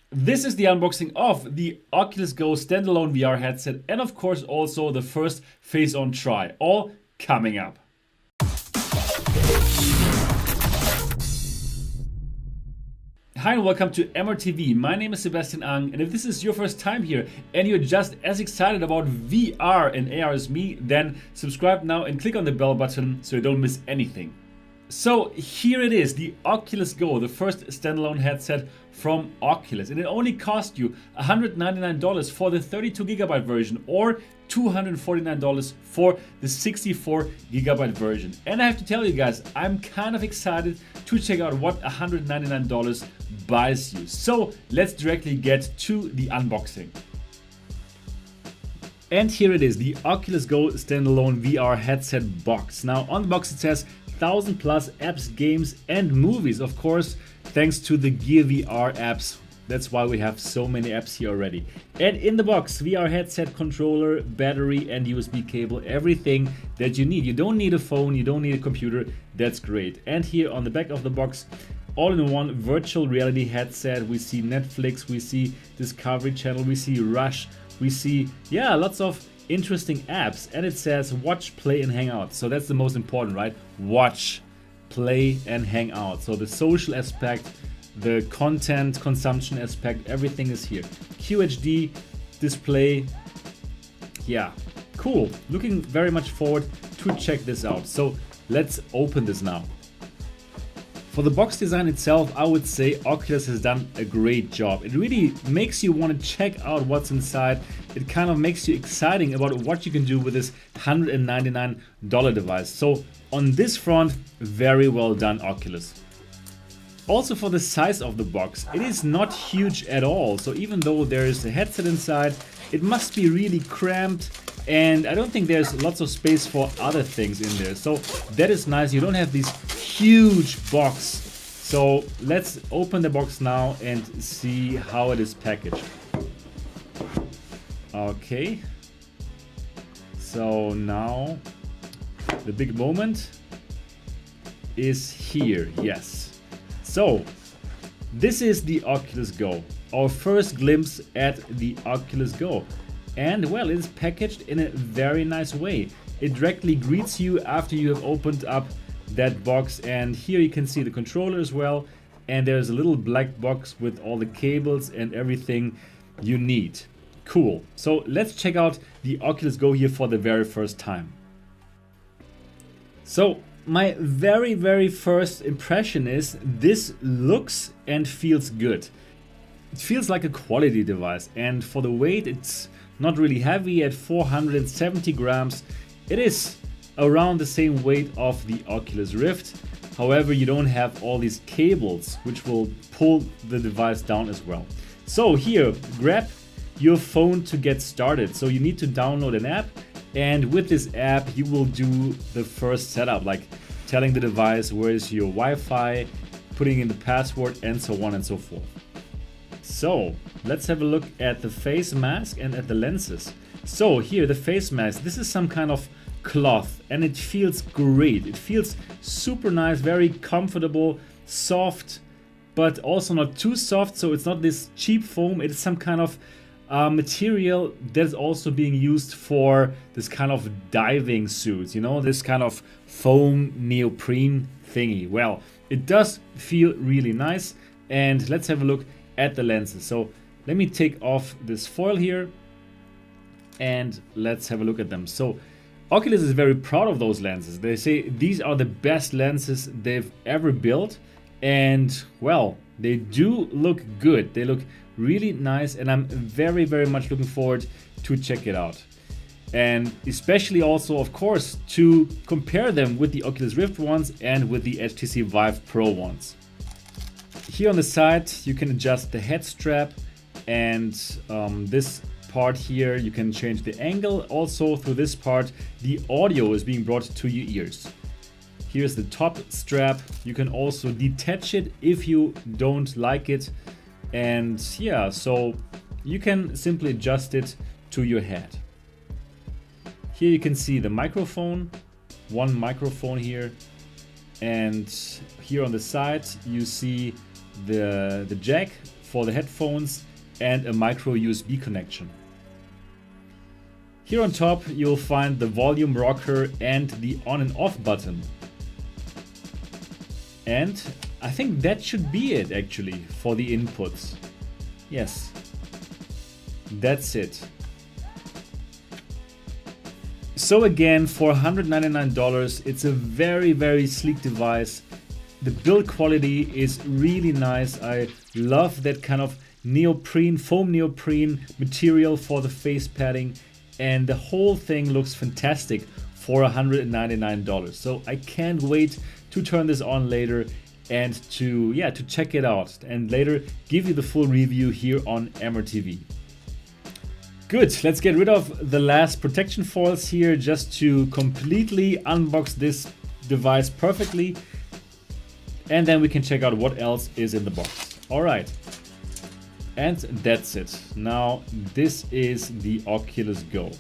This is the unboxing of the Oculus Go standalone VR headset and of course also the first face-on try, all coming up. Hi and welcome to MRTV. My name is Sebastian Ang, and if this is your first time here and you're just as excited about VR and AR as me, then subscribe now and click on the bell button so you don't miss anything. So here it is, the Oculus Go, the first standalone headset from Oculus, and it only cost you $199 for the 32GB version or $249 for the 64GB version. And I have to tell you guys, I'm kind of excited to check out what $199 buys you. So let's directly get to the unboxing. And here it is, the Oculus Go standalone VR headset box. Now on the box it says 1000+ apps, games and movies, of course, thanks to the Gear VR apps. That's why we have so many apps here already. And in the box, VR headset, controller, battery and USB cable, everything that you need. You don't need a phone, you don't need a computer, that's great. And here on the back of the box, all-in-one virtual reality headset. We see Netflix, we see Discovery Channel, we see Rush, we see, lots of interesting apps, and it says watch, play and hang out. So that's the most important, right? Watch, play and hang out. So the social aspect, the content consumption aspect, everything is here. QHD display, cool. Looking very much forward to check this out. So let's open this now. For the box design itself, I would say Oculus has done a great job. It really makes you want to check out what's inside. It kind of makes you exciting about what you can do with this $199 device. So on this front, very well done, Oculus. Also for the size of the box, it is not huge at all. So even though there is a headset inside, it must be really cramped. And I don't think there's lots of space for other things in there. So that is nice. You don't have this huge box. So let's open the box now and see how it is packaged. Okay. So now the big moment is here. Yes. So this is the Oculus Go. Our first glimpse at the Oculus Go. And well, it is packaged in a very nice way. It directly greets you after you have opened up that box, and here you can see the controller as well, and there's a little black box with all the cables and everything you need. Cool. So let's check out the Oculus Go here for the very first time. So my very first impression is this looks and feels good. It feels like a quality device, and for the weight it's not really heavy at 470 grams. It is around the same weight of the Oculus Rift. However, you don't have all these cables which will pull the device down as well. So here, grab your phone to get started. So you need to download an app, and with this app you will do the first setup, like telling the device where is your Wi-Fi, putting in the password and so on and so forth. So let's have a look at the face mask and at the lenses. So here, the face mask, this is some kind of cloth and it feels great. It feels super nice, very comfortable, soft, but also not too soft. So it's not this cheap foam, it's some kind of material that's also being used for this kind of diving suits, you know, this kind of foam neoprene thingy. Well, it does feel really nice, and let's have a look at the lenses. So let me take off this foil here and let's have a look at them. So Oculus is very proud of those lenses. They say these are the best lenses they've ever built, and well, they do look good. They look really nice, and I'm very much looking forward to check it out. And especially also, of course, to compare them with the Oculus Rift ones and with the HTC Vive Pro ones. Here on the side you can adjust the head strap, and this part here you can change the angle. Also through this part the audio is being brought to your ears. Here's the top strap. You can also detach it if you don't like it, and so you can simply adjust it to your head. Here you can see the microphone, one microphone here, and here on the side you see the jack for the headphones and a micro USB connection. Here on top you'll find the volume rocker and the on and off button. And I think that should be it actually for the inputs. Yes, that's it. So again, for $199, it's a very sleek device. The build quality is really nice. I love that kind of neoprene, foam neoprene material for the face padding, and the whole thing looks fantastic for $199. So I can't wait to turn this on later and to check it out, and later give you the full review here on MRTV. Good, let's get rid of the last protection foils here just to completely unbox this device perfectly, and then we can check out what else is in the box. All right, and that's it. Now this is the Oculus Go.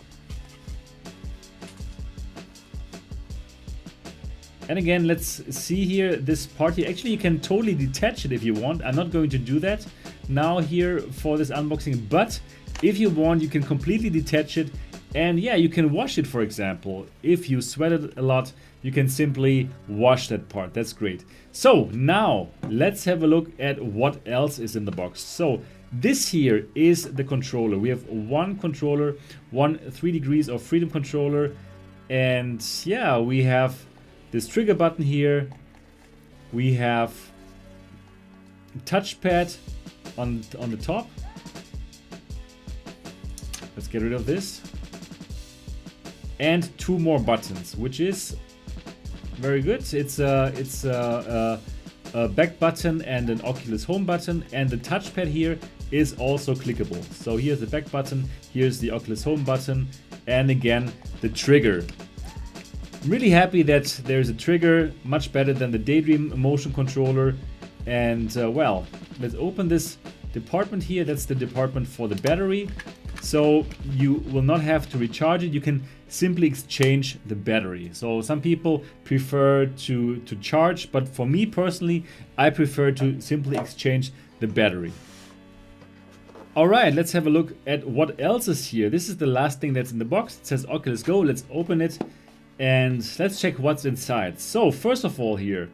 And again, let's see here this part here. Actually, you can totally detach it if you want. I'm not going to do that now here for this unboxing, but if you want, you can completely detach it, and yeah, you can wash it, for example. If you sweated a lot, you can simply wash that part. That's great. So now let's have a look at what else is in the box. So this here is the controller. We have one controller, one 3 degrees of freedom controller, and yeah, we have this trigger button here. We have a touchpad on the top. Let's get rid of this. And 2 more buttons, which is very good. It's a back button and an Oculus Home button, and the touchpad here is also clickable. So here's the back button, here's the Oculus Home button, and again the trigger. I'm really happy that there's a trigger, much better than the Daydream motion controller. And well, let's open this department here. That's the department for the battery. So you will not have to recharge it. You can simply exchange the battery. So some people prefer to charge, but for me personally, I prefer to simply exchange the battery. All right, let's have a look at what else is here. This is the last thing that's in the box. It says Oculus Go. Let's open it and let's check what's inside. So first of all here,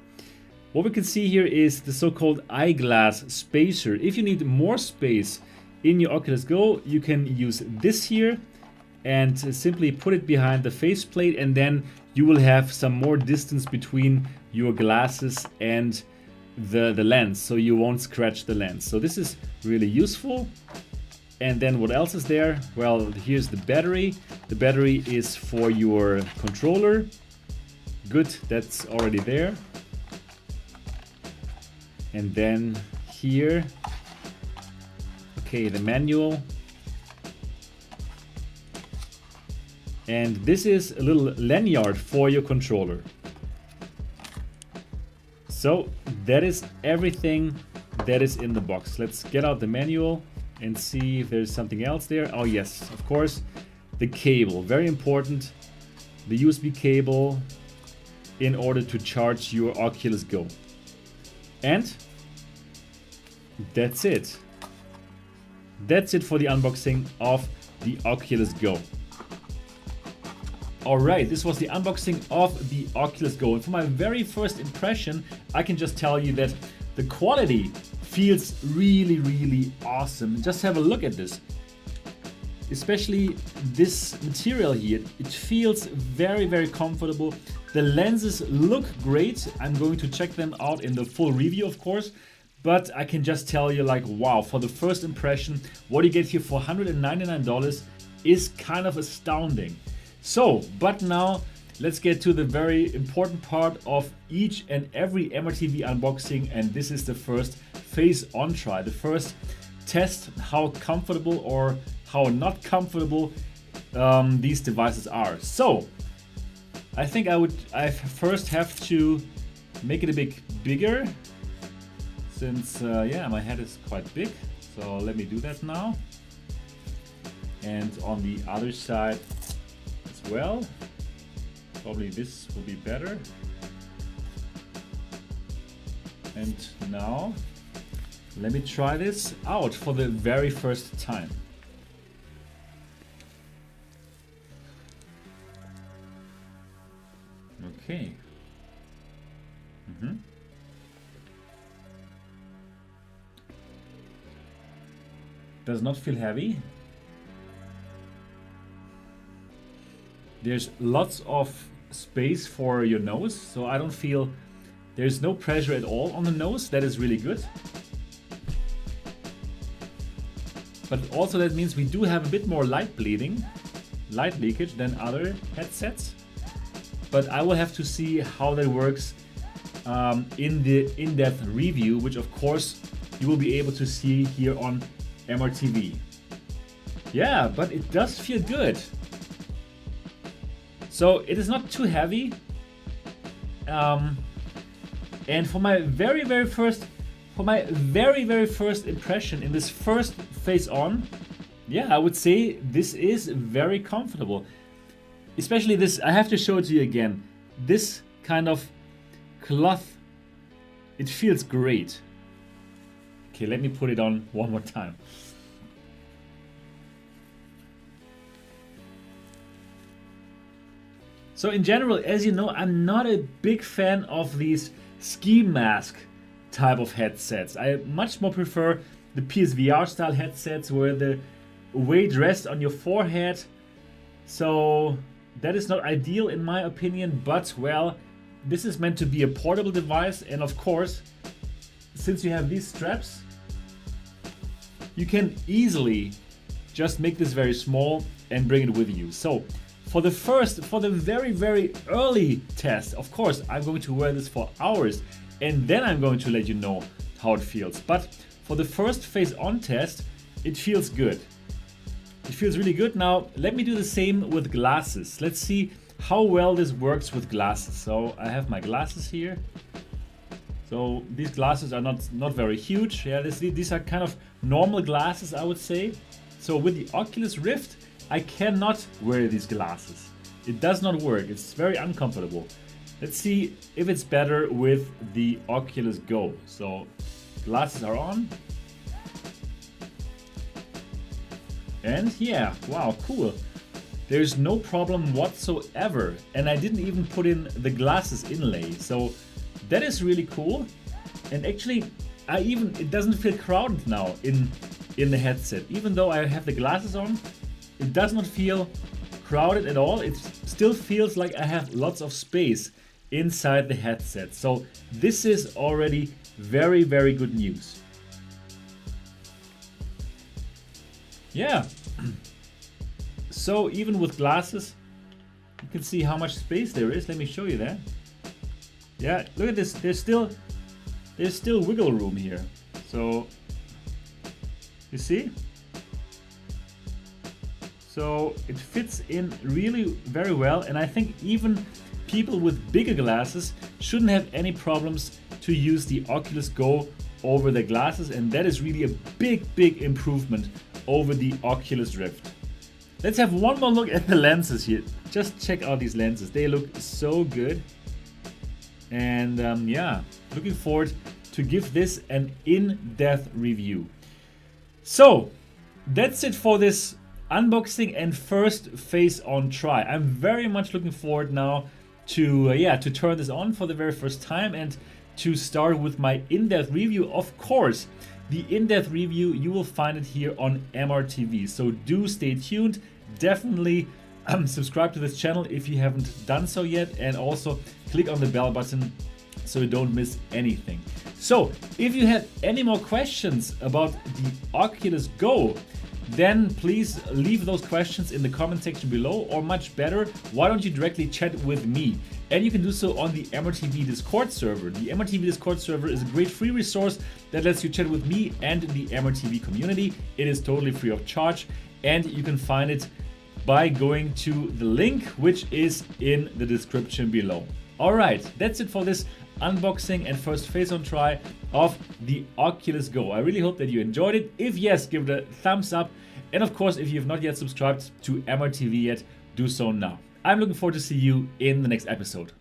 what we can see here is the so-called eyeglass spacer. If you need more space in your Oculus Go, you can use this here and simply put it behind the faceplate, and then you will have some more distance between your glasses and the lens, so you won't scratch the lens. So this is really useful. And then what else is there? Well, here's the battery. The battery is for your controller. Good, that's already there. And then here, okay, the manual. And this is a little lanyard for your controller. So that is everything that is in the box. Let's get out the manual and see if there's something else there. Oh yes, of course, the cable, very important. The USB cable in order to charge your Oculus Go. And that's it. That's it for the unboxing of the Oculus Go. Alright, this was the unboxing of the Oculus Go, and for my very first impression, I can just tell you that the quality feels really awesome. Just have a look at this. Especially this material here, it feels very comfortable. The lenses look great. I'm going to check them out in the full review, of course, but I can just tell you, like, wow, for the first impression, what you get here for $199 is kind of astounding. So, but now let's get to the very important part of each and every MRTV unboxing, and this is the first face-on try, the first test how comfortable or how not comfortable these devices are. So I think I first have to make it a bit bigger, since yeah, my head is quite big. So let me do that now. And on the other side as well. Probably this will be better. And now Let me try this out for the very first time. Okay. Does not feel heavy. There's lots of space for your nose, so I don't feel there's no pressure at all on the nose. That is really good. But also that means we do have a bit more light bleeding, light leakage than other headsets. But I will have to see how that works in the in-depth review, which of course you will be able to see here on MRTV. Yeah, but it does feel good. So it is not too heavy. And for my very first impression in this first face on, yeah, I would say this is very comfortable. Especially this, I have to show it to you again. This kind of cloth, it feels great. Okay, let me put it on one more time. So in general, as you know, I'm not a big fan of these ski mask type of headsets. I much more prefer the PSVR style headsets where the weight rests on your forehead. So that is not ideal in my opinion, but well, this is meant to be a portable device, and of course, since you have these straps, you can easily just make this very small and bring it with you. So for the very early test, of course, I'm going to wear this for hours and then I'm going to let you know how it feels. But for the first face-on test, it feels good. It feels really good. Now, let me do the same with glasses. Let's see how well this works with glasses. So I have my glasses here. So these glasses are not very huge. Yeah, these are kind of normal glasses, I would say. So with the Oculus Rift, I cannot wear these glasses. It does not work. It's very uncomfortable. Let's see if it's better with the Oculus Go. So glasses are on. And yeah, wow, cool. There's no problem whatsoever. And I didn't even put in the glasses inlay. So that is really cool. And actually, it doesn't feel crowded now in the headset. Even though I have the glasses on, it does not feel crowded at all. It still feels like I have lots of space inside the headset. So this is already very good news. Yeah. So even with glasses, you can see how much space there is. Let me show you that. Yeah, look at this. There's still wiggle room here. So you see? So it fits in really very well, and I think even people with bigger glasses shouldn't have any problems to use the Oculus Go over the glasses, and that is really a big improvement over the Oculus Rift. Let's have one more look at the lenses here. Just check out these lenses. They look so good. And yeah, looking forward to give this an in-depth review. So that's it for this unboxing and first face-on try. I'm very much looking forward now to to turn this on for the very first time and to start with my in-depth review. Of course, the in-depth review, you will find it here on MRTV. So do stay tuned. Definitely subscribe to this channel if you haven't done so yet, and also click on the bell button so you don't miss anything. So if you have any more questions about the Oculus Go, then please leave those questions in the comment section below, or much better, why don't you directly chat with me? And you can do so on the MRTV Discord server. The MRTV Discord server is a great free resource that lets you chat with me and the MRTV community. It is totally free of charge, and you can find it by going to the link which is in the description below. Alright, that's it for this unboxing and first face-on try of the Oculus Go. I really hope that you enjoyed it. If yes, give it a thumbs up. And of course, if you have not yet subscribed to MRTV yet, do so now. I'm looking forward to see you in the next episode.